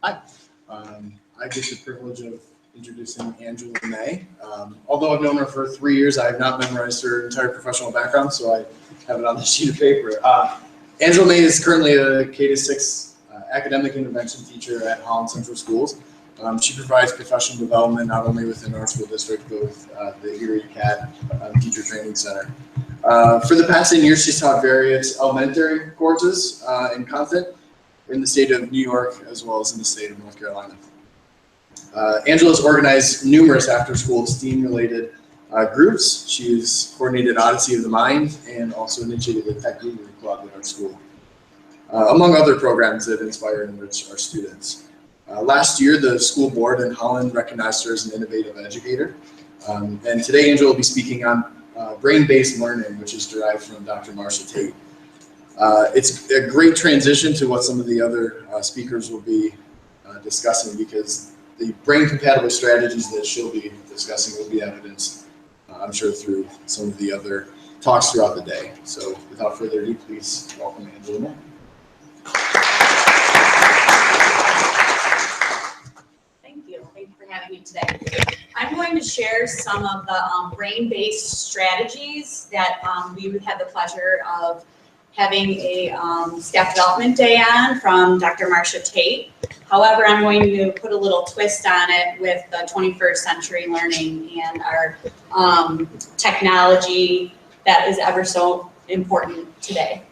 Hi, I get the privilege of introducing Angela May. Although I've known her for 3 years, I have not memorized her entire professional background, so I have it on this sheet of paper. Angela May is currently a K-6 academic intervention teacher at Holland Central Schools. She provides professional development not only within our school district, but with the Erie Catt Teacher Center. For the past 10 years, she's taught various elementary courses and content in the state of New York, as well as in the state of North Carolina. Angela's organized numerous after-school STEAM-related groups. She's coordinated Odyssey of the Mind and also initiated the Tech Leader Club at our school, among other programs that inspire and enrich our students. Last year, the school board in Holland recognized her as an innovative educator. And today, Angela will be speaking on brain-based learning, which is derived from Dr. Marcia Tate. It's a great transition to what some of the other speakers will be discussing, because the brain-compatible strategies that she'll be discussing will be evidenced, I'm sure, through some of the other talks throughout the day. So without further ado, please welcome Angela May. Thank you for having me today. I'm going to share some of the brain-based strategies that we would have the pleasure of having a staff development day on from Dr. Marcia Tate. However, I'm going to put a little twist on it with the 21st century learning and our technology that is ever so important today.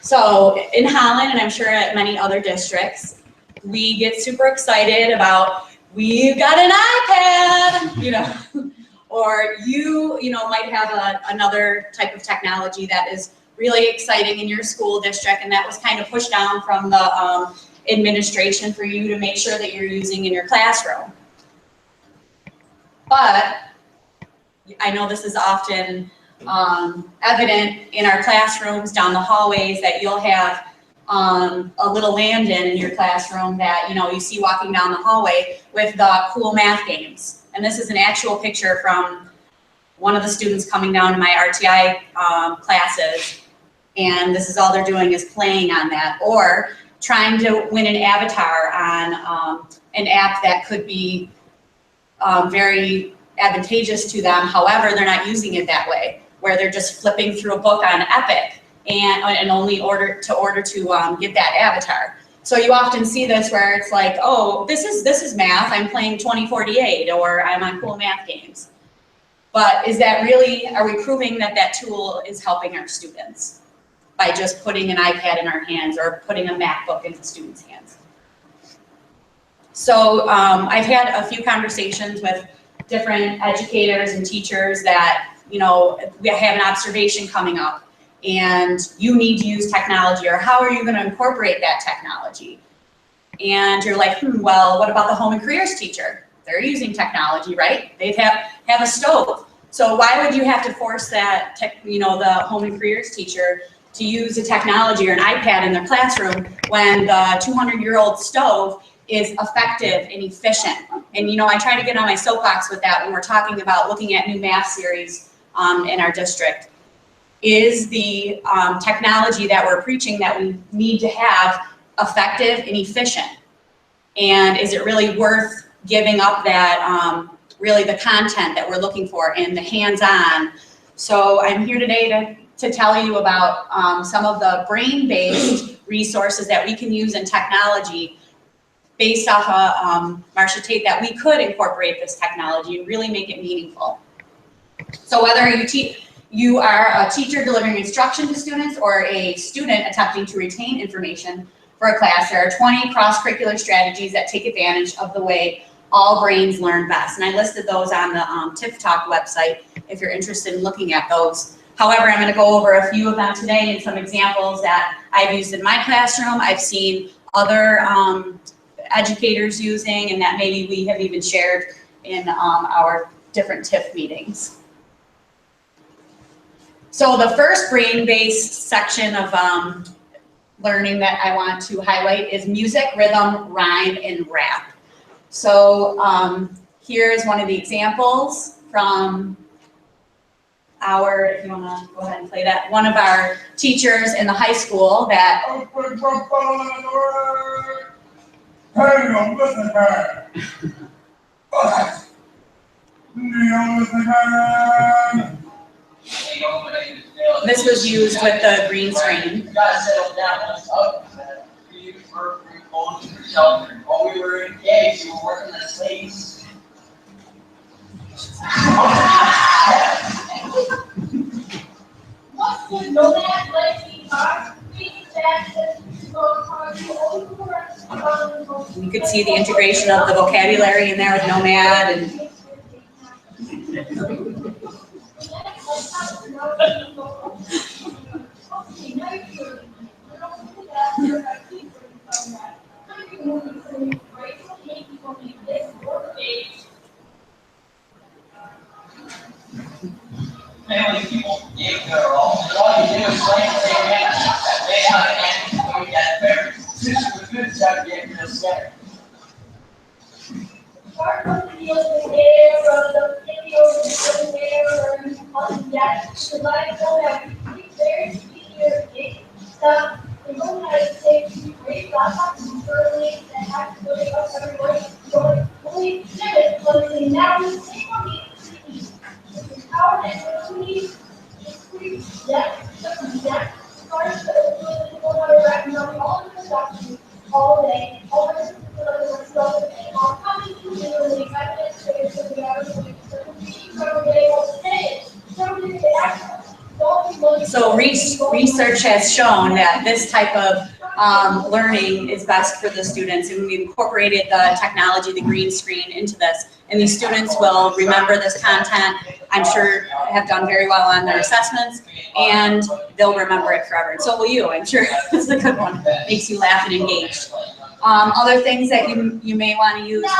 So in Holland, and I'm sure at many other districts, we get super excited about, we've got an iPad, or you might have another type of technology that is really exciting in your school district, and that was kind of pushed down from the administration for you to make sure that you're using in your classroom. But I know this is often evident in our classrooms down the hallways, that you'll have a little Landon in your classroom that you see walking down the hallway with the cool math games. And this is an actual picture from one of the students coming down to my RTI classes, and this is all they're doing is playing on that, or trying to win an avatar on an app that could be very advantageous to them. However, they're not using it that way, where they're just flipping through a book on Epic and only order to get that avatar. So you often see this where it's like, oh, this is math, I'm playing 2048, or I'm on cool math games. But is that really, are we proving that that tool is helping our students by just putting an iPad in our hands or putting a MacBook in the students' hands? So I've had a few conversations with different educators and teachers that, we have an observation coming up and you need to use technology, or how are you going to incorporate that technology? And you're like, well, what about the home and careers teacher? They're using technology, right? They have a stove. So why would you have to force that, the home and careers teacher to use a technology or an iPad in their classroom when the 200-year-old stove is effective and efficient? And I try to get on my soapbox with that when we're talking about looking at new math series in our district. Is the technology that we're preaching that we need to have effective and efficient? And is it really worth giving up that, really the content that we're looking for and the hands-on? So I'm here today to tell you about some of the brain-based resources that we can use in technology based off of Marcia Tate, that we could incorporate this technology and really make it meaningful. So whether you are a teacher delivering instruction to students or a student attempting to retain information for a class, there are 20 cross-curricular strategies that take advantage of the way all brains learn best. And I listed those on the TIF Talk website if you're interested in looking at those. However, I'm going to go over a few of them today and some examples that I've used in my classroom, I've seen other educators using, and that maybe we have even shared in our different TIF meetings. So the first brain-based section of learning that I want to highlight is music, rhythm, rhyme, and rap. So here is one of the examples from our, if you want to go ahead and play that, one of our teachers in the high school that Hey, yo, listen, man. What? Yo, listen, man. This was used with the green screen. You gotta settle down. Let's up. You were going to your shelter. While we were engaged, you were working the slaves. What would nomad like are? You could see the integration of the vocabulary in there with nomad and Family people gave her all. All you do is play and say, man, and we got better. Since you were good, so you get to the center. Part of the deal with air, the videos with air, and all of that. The life don't have very easier stuff. They don't have to take great laptops early and have to put up everybody. So fully fit, but they now take on the power that we need. That starts to people have to wrap up all of the documents all day, all the stuff, and all coming to the 5 minutes later, so the hours so research has shown that this type of learning is best for the students, and we've incorporated the technology, the green screen, into this. And these students will remember this content, I'm sure have done very well on their assessments, and they'll remember it forever. And so will you, I'm sure. This is a good one. Makes you laugh and engaged. Other things that you may want to use,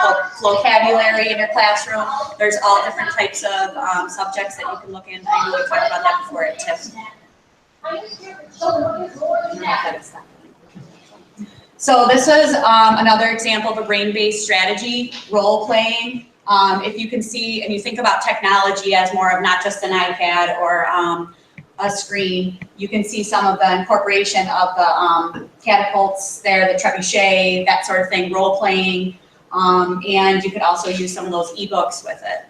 vocabulary in your classroom. There's all different types of subjects that you can look in. I know we talked about that before at TIF. So this is another example of a brain-based strategy, role-playing. If you can see and you think about technology as more of not just an iPad or a screen, you can see some of the incorporation of the catapults there, the trebuchet, that sort of thing, role-playing, and you could also use some of those ebooks with it.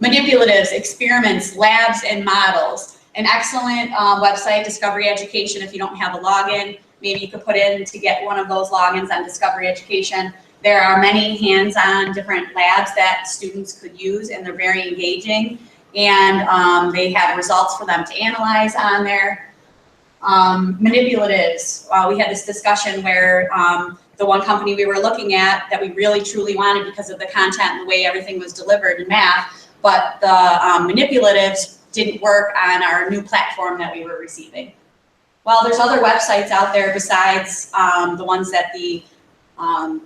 Manipulatives, experiments, labs, and models. An excellent website, Discovery Education. If you don't have a login, maybe you could put in to get one of those logins on Discovery Education. There are many hands-on different labs that students could use, and they're very engaging. And they have results for them to analyze on there. Manipulatives. We had this discussion where the one company we were looking at that we really truly wanted because of the content and the way everything was delivered in math, but the manipulatives didn't work on our new platform that we were receiving. Well, there's other websites out there besides the ones that the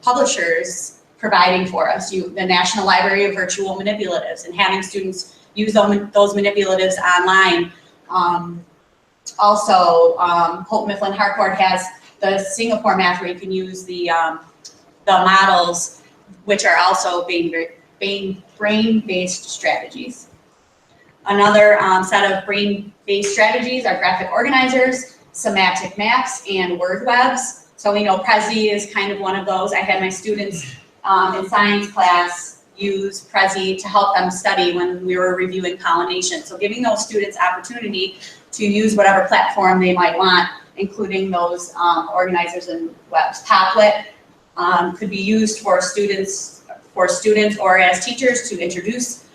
publishers providing for us, the National Library of Virtual Manipulatives, and having students use those manipulatives online. Also, Holt Mifflin Harcourt has the Singapore math where you can use the models, which are also brain-based strategies. Another set of brain-based strategies are graphic organizers, semantic maps, and word webs. So we know Prezi is kind of one of those. I had my students in science class use Prezi to help them study when we were reviewing pollination. So giving those students opportunity to use whatever platform they might want, including those organizers and webs. Padlet could be used for students or as teachers to introduce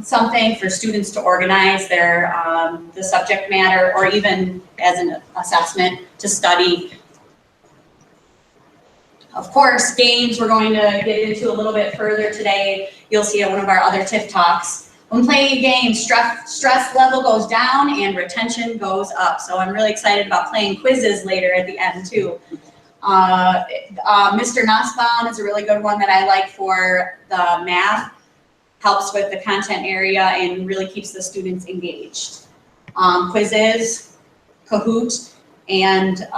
something, for students to organize their the subject matter, or even as an assessment to study. Of course, games we're going to get into a little bit further today. You'll see at one of our other TIF Talks. When playing a game, stress level goes down and retention goes up. So I'm really excited about playing quizzes later at the end too. Mr. Nussbaum is a really good one that I like for the math. Helps with the content area and really keeps the students engaged. Quizzes, Kahoot, and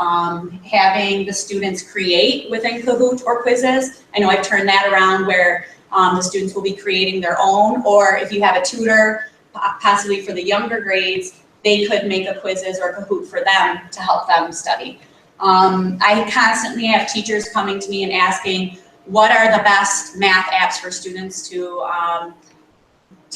having the students create within Kahoot or quizzes. I know I've turned that around where the students will be creating their own, or if you have a tutor, possibly for the younger grades, they could make a quizzes or Kahoot for them to help them study. I constantly have teachers coming to me and asking, what are the best math apps for students to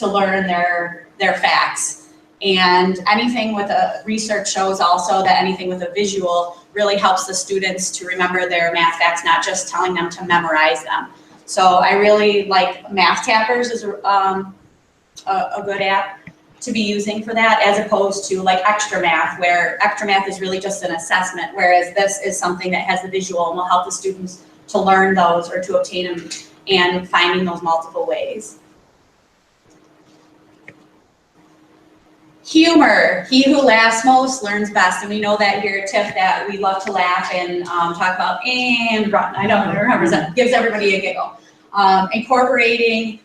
learn their facts? And anything with a research shows also that anything with a visual really helps the students to remember their math facts, not just telling them to memorize them. So I really like Math Tappers is a good app to be using for that, as opposed to like Extra Math, where Extra Math is really just an assessment, whereas this is something that has the visual and will help the students to learn those or to obtain them and finding those multiple ways. Humor. He who laughs most learns best. And we know that here at TIF that we love to laugh and talk about and run. I don't remember, that gives everybody a giggle. Incorporating,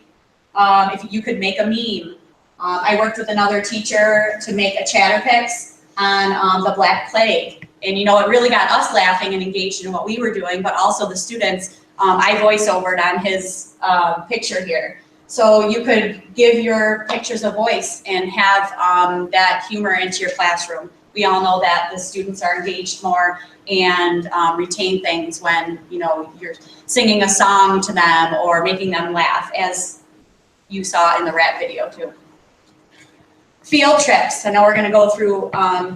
if you could make a meme. I worked with another teacher to make a Chatterpix on the Black Plague. And it really got us laughing and engaged in what we were doing, but also the students. I voice-overed on his picture here. So you could give your pictures a voice and have that humor into your classroom. We all know that the students are engaged more and retain things when you're singing a song to them or making them laugh, as you saw in the rat video too. Field trips. I know we're going to go through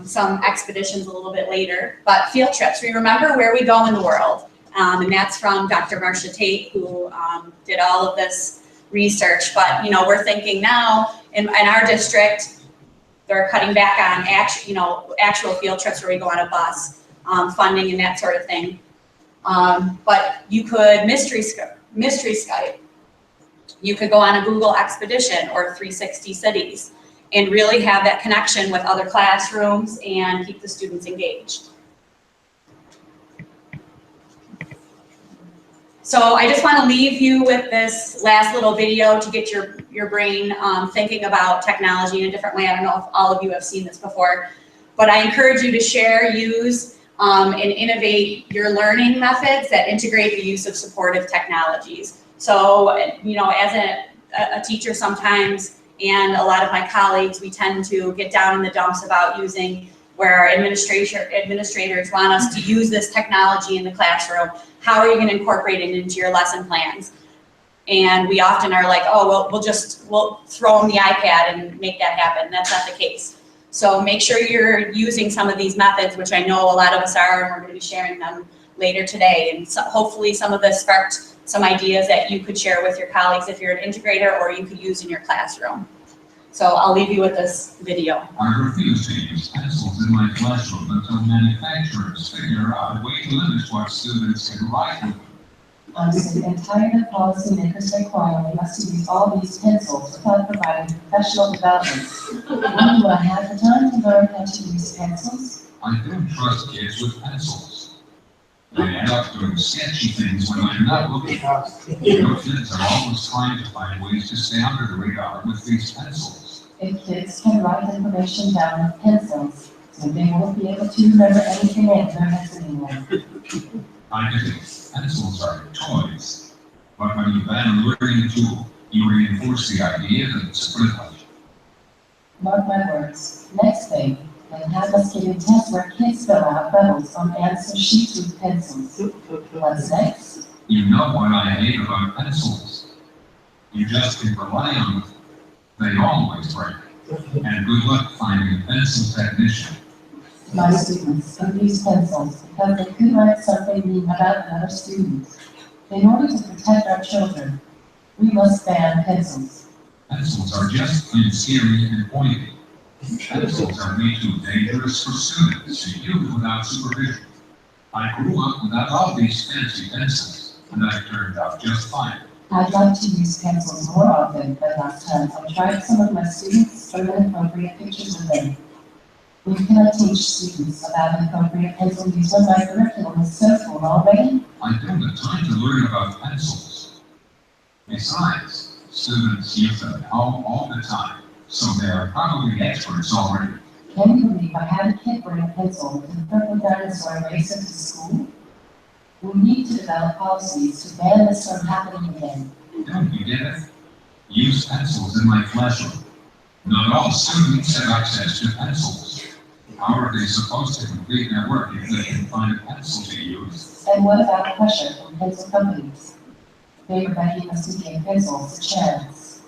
some expeditions a little bit later, but field trips. We remember where we go in the world, and that's from Dr. Marcia Tate, who did all of this research. But we're thinking now in our district, they're cutting back on actual field trips where we go on a bus, funding and that sort of thing. But you could mystery Skype. You could go on a Google Expedition or 360 Cities and really have that connection with other classrooms and keep the students engaged. So I just want to leave you with this last little video to get your brain thinking about technology in a different way. I don't know if all of you have seen this before, but I encourage you to share, use, and innovate your learning methods that integrate the use of supportive technologies. So, as a teacher sometimes, and a lot of my colleagues, we tend to get down in the dumps about using where our administrators want us to use this technology in the classroom. How are you going to incorporate it into your lesson plans? And we often are like, oh, well, we'll throw them the iPad and make that happen. That's not the case. So make sure you're using some of these methods, which I know a lot of us are, and we're going to be sharing them later today. And so hopefully some of this sparked some ideas that you could share with your colleagues if you're an integrator, or you could use in your classroom. So I'll leave you with this video. I refuse to use pencils in my classroom until manufacturers figure out a way to limit what students can write with them. I'm sick and tired of policymakers requiring us to use all these pencils without providing professional development. When do I have the time to learn how to use pencils? I don't trust kids with pencils. I end up doing sketchy things when I'm not looking. Your kids are always trying to find ways to stay under the radar with these pencils. If kids can write information down with pencils, so they won't be able to remember anything in their heads anymore. I get it. Pencils are toys. But when you ban a learning tool, you reinforce the idea that it's a privilege. Mark my words. Next thing, they'll have us giving tests where kids fill out bubbles on answer sheets with pencils. What's next? You know what I hate about pencils. You just can rely on them. They always break. And good luck finding a pencil technician. My students don't use pencils because they could write something mean about another student. In order to protect our children, we must ban pencils. Pencils are just plain scary and pointy. Pencils are way too dangerous for students to use without supervision. I grew up without all these fancy pencils, and I turned out just fine. I'd like to use pencils more often, but last time I tried some of my students drew inappropriate pictures of them. When can I teach students about appropriate pencil use when my curriculum is so full already? I don't have time to learn about pencils. Besides, students use them at home all the time, so they are probably experts already. Can you believe I had a kid bring a pencil with a purple dinosaur eraser to school? We need to develop policies to ban this from happening again. Don't you get it? Use pencils in my classroom. Not all students have access to pencils. How are they supposed to complete their work if they can find a pencil to use? And what about pressure from pencil companies? Faber Becky must be giving pencils a chance.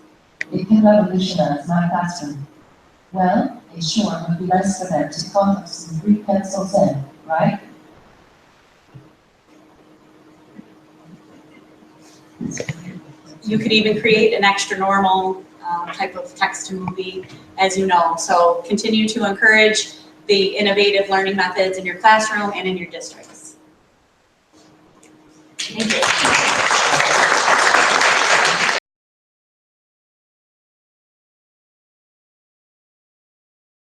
It can revolutionize my classroom. Well, it sure would be nice for them to cough up some free pencils in, right? You could even create an extra normal type of text to movie, as you know. So continue to encourage the innovative learning methods in your classroom and in your districts. Thank you.